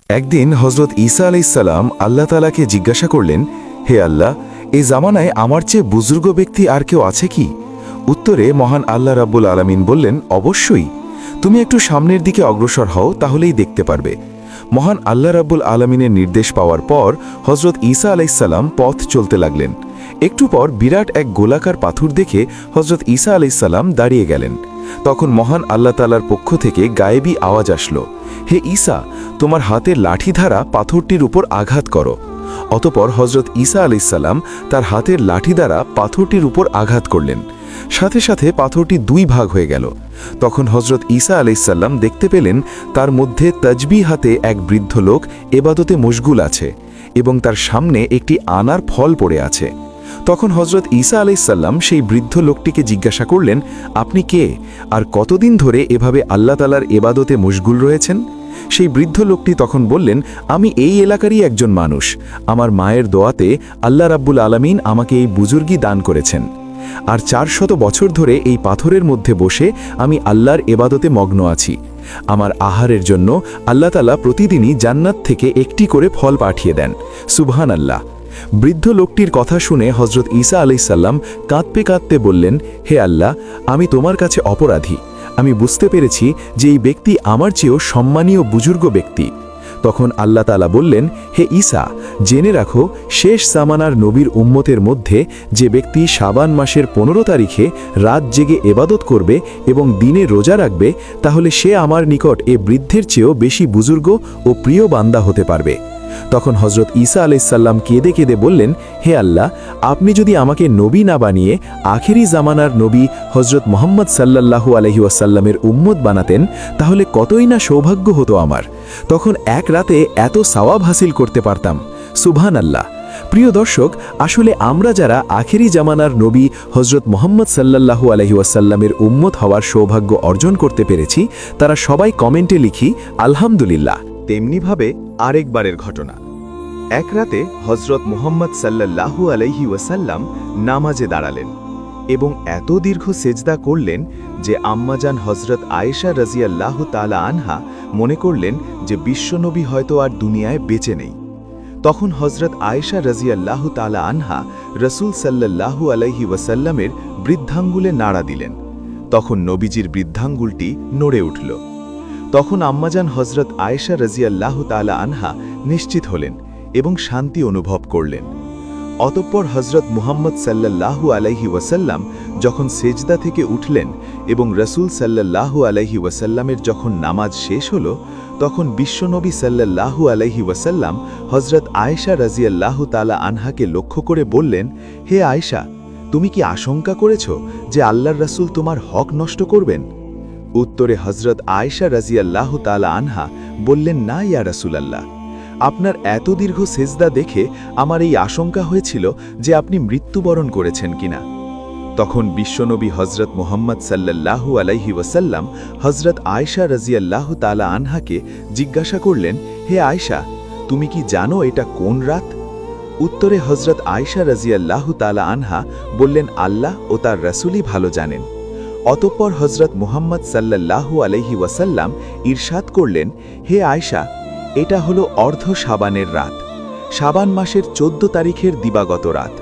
একদিন হজরত ঈসা আলাইসাল্লাম আল্লাহ তালাকে জিজ্ঞাসা করলেন, হে আল্লাহ, এই জামানায় আমার চেয়ে বুজুর্গ ব্যক্তি আর কেউ আছে কি? উত্তরে মহান আল্লাহ রাব্বুল আলামিন বললেন, অবশ্যই। তুমি একটু সামনের দিকে অগ্রসর হও, তাহলেই দেখতে পারবে। মহান আল্লাহ রাব্বুল আলামিনের নির্দেশ পাওয়ার পর হজরত ঈসা আলাইসাল্লাম পথ চলতে লাগলেন। একটু পর বিরাট এক গোলাকার পাথর দেখে হজরত ঈসা আলাইসাল্লাম দাঁড়িয়ে গেলেন। তখন মহান আল্লাহ তাআলার পক্ষ থেকে গায়েবী আওয়াজ আসলো, হে ঈসা, তোমার হাতের লাঠি দ্বারা পাথরটির উপর আঘাত করো। অতপর হজরত ঈসা আলাইসাল্লাম তার হাতের লাঠি দ্বারা পাথরটির উপর আঘাত করলেন। সাথে সাথে পাথরটি দুই ভাগ হয়ে গেল। তখন হজরত ঈসা আলাইসাল্লাম দেখতে পেলেন তার মধ্যে তাজবি হাতে এক বৃদ্ধ লোক এবাদতে মশগুল আছে এবং তার সামনে একটি আনার ফল পড়ে আছে। তখন হজরত ঈসা আলাইসাল্লাম সেই বৃদ্ধ লোকটিকে জিজ্ঞাসা করলেন, আপনি কে আর কতদিন ধরে এভাবে আল্লাহ তাআলার এবাদতে মশগুল রয়েছেন? সেই বৃদ্ধ লোকটি তখন বললেন, আমি এই এলাকারই একজন মানুষ। আমার মায়ের দোয়াতে আল্লাহ রাব্বুল আলামিন আমাকে এই বুজুর্গি দান করেছেন, আর 400 বছর ধরে এই পাথরের মধ্যে বসে আমি আল্লাহর এবাদতে মগ্ন আছি। আমার আহারের জন্য আল্লাহ তাআলা প্রতিদিনই জান্নাত থেকে একটি করে ফল পাঠিয়ে দেন। সুবহানাল্লাহ। বৃদ্ধ লোকটির কথা শুনে হজরত ঈসা আলাইসাল্লাম কাঁদতে কাঁদতে বললেন, হে আল্লাহ, আমি তোমার কাছে অপরাধী। আমি বুঝতে পেরেছি যে এই ব্যক্তি আমার চেয়েও সম্মানীয় বুজুর্গ ব্যক্তি। তখন আল্লাহ তাআলা বললেন, হে ঈসা, জেনে রাখো, শেষ জামানার নবীর উম্মতের মধ্যে যে ব্যক্তি শাবান মাসের 15 তারিখে রাত জেগে এবাদত করবে এবং দিনে রোজা রাখবে, তাহলে সে আমার নিকট এ বৃদ্ধের চেয়েও বেশি বুজুর্গ ও প্রিয় বান্দা হতে পারবে। তখন হজরত ঈসা আলাইসাল্লাম কেঁদে কেঁদে বললেন, হে আল্লাহ, আপনি যদি আমাকে নবী না বানিয়ে আখেরি জামানার নবী হজরত মুহাম্মদ সাল্লাল্লাহু আলাইহি ওয়াসাল্লামের উম্মত বানাতেন, তাহলে কতই না সৌভাগ্য হতো আমার। তখন এক রাতে এত সওয়াব হাসিল করতে পারতাম। সুবহানাল্লাহ। প্রিয় দর্শক, আসলে আমরা যারা আখেরি জামানার নবী হজরত মুহাম্মদ সাল্লাল্লাহু আলাইহি ওয়াসাল্লামের উম্মত হওয়ার সৌভাগ্য অর্জন করতে পেরেছি, তারা সবাই কমেন্টে লিখি আলহামদুলিল্লাহ। তেমনিভাবে আরেকবারের ঘটনা। এক রাতে হজরত মুহাম্মদ সাল্লাল্লাহু আলাইহি ওয়াসাল্লাম নামাজে দাঁড়ালেন এবং এত দীর্ঘ সেজদা করলেন যে আম্মাজান হজরত আয়েশা রাজিয়াল্লাহু তাআলা আনহা মনে করলেন যে বিশ্বনবী হয়তো আর দুনিয়ায় বেঁচে নেই। তখন হজরত আয়েশা রাজিয়াল্লাহু তাআলা আনহা রসুল সাল্লাল্লাহু আলাইহি ওয়াসাল্লামের বৃদ্ধাঙ্গুলে নাড়া দিলেন। তখন নবীজির বৃদ্ধাঙ্গুলটি নড়ে উঠল। তখন আম্মাজান হজরত আয়েশা রাজিয়াল্লাহু তাআলা আনহা নিশ্চিত হলেন এবং শান্তি অনুভব করলেন। অতঃপর হজরত মুহাম্মদ সাল্লাল্লাহু আলাইহি ওয়াসাল্লাম যখন সেজদা থেকে উঠলেন এবং রসুল সাল্লাল্লাহু আলাইহি ওয়াসাল্লামের যখন নামাজ শেষ হল, তখন বিশ্বনবী সাল্লাল্লাহু আলাইহি ওয়াসাল্লাম হজরত আয়েশা রাজিয়াল্লাহু তাআলা আনহাকে লক্ষ্য করে বললেন, হে আয়েশা, তুমি কি আশঙ্কা করেছ যে আল্লাহর রসুল তোমার হক নষ্ট করবেন? উত্তরে হজরত আয়েশা রাজিয়াল্লাহু তাআলা আনহা বললেন, না ইয়া রাসূলাল্লাহ, আপনার এত দীর্ঘ সেজদা দেখে আমার এই আশঙ্কা হয়েছিল যে আপনি মৃত্যুবরণ করেছেন কিনা। তখন বিশ্বনবী হজরত মুহাম্মদ সাল্লাল্লাহু আলাইহি ওয়াসাল্লাম হজরত আয়েশা রাজিয়াল্লাহু তাআলা আনহাকে জিজ্ঞাসা করলেন, হে আয়েশা, তুমি কি জানো এটা কোন রাত? উত্তরে হজরত আয়েশা রাজিয়াল্লাহু তাআলা আনহা বললেন, আল্লাহ ও তার রাসূলই ভালো জানেন। অতঃপর হজরত মুহাম্মদ সাল্লাল্লাহু আলাইহি ওয়াসাল্লাম ইরশাদ করলেন, হে আয়েশা, এটা হলো অর্ধ শাবানের রাত, শাবান মাসের 14 তারিখের দিবাগত রাত।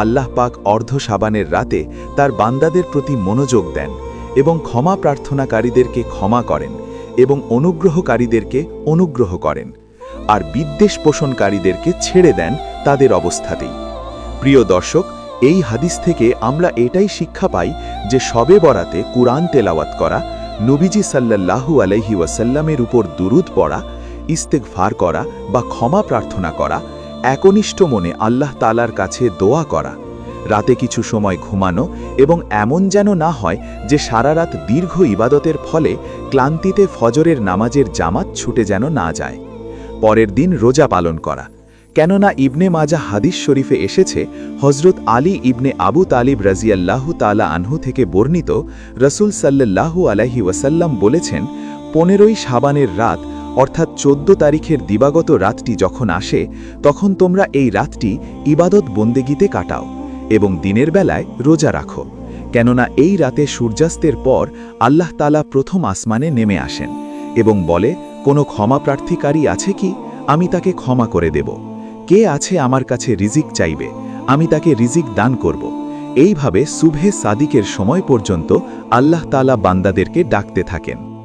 আল্লাহ পাক অর্ধ শাবানের রাতে তার বান্দাদের প্রতি মনোযোগ দেন এবং ক্ষমা প্রার্থনাকারীদেরকে ক্ষমা করেন এবং অনুগ্রহকারীদেরকে অনুগ্রহ করেন, আর বিদ্বেষ পোষণকারীদেরকে ছেড়ে দেন তাদের অবস্থাতেই। প্রিয় দর্শক, এই হাদিস থেকে আমরা এটাই শিক্ষা পাই যে শবে বরাতে কুরআন তেলাওয়াত করা, নবীজি সাল্লাল্লাহু আলাইহি ওয়াসাল্লামের উপর দুরূদ পড়া, ইস্তেগফার করা বা ক্ষমা প্রার্থনা করা, একনিষ্ঠ মনে আল্লাহ তাআলার কাছে দোয়া করা, রাতে কিছু সময় ঘুমানো এবং এমন যেন না হয় যে সারা রাত দীর্ঘ ইবাদতের ফলে ক্লান্তিতে ফজরের নামাজের জামাত ছুটে যেন না যায়। পরের দিন রোজা পালন করা, কেননা ইবনে মাজাহ হাদিস শরীফে এসেছে, হজরত আলী ইবনে আবু তালিব রাজিয়াল্লাহু তাআলা আনহু থেকে বর্ণিত, রসুল সাল্লাল্লাহু আলাইহি ওয়াসাল্লাম বলেছেন, 15ই শাবানের রাত অর্থাৎ 14 তারিখের দিবাগত রাতটি যখন আসে, তখন তোমরা এই রাতটি ইবাদত বন্দেগীতে কাটাও এবং দিনের বেলায় রোজা রাখো, কেননা এই রাতে সূর্যাস্তের পর আল্লাহ তাআলা প্রথম আসমানে নেমে আসেন এবং বলে, কোনো ক্ষমা প্রার্থীকারী আছে কি? আমি তাকে ক্ষমা করে দেব। কে আছে আমার কাছে রিজিক চাইবে? আমি তাকে রিজিক দান করব। এইভাবে সুবহে সাদিকের সময় পর্যন্ত আল্লাহ তাআলা বান্দাদেরকে ডাকতে থাকেন।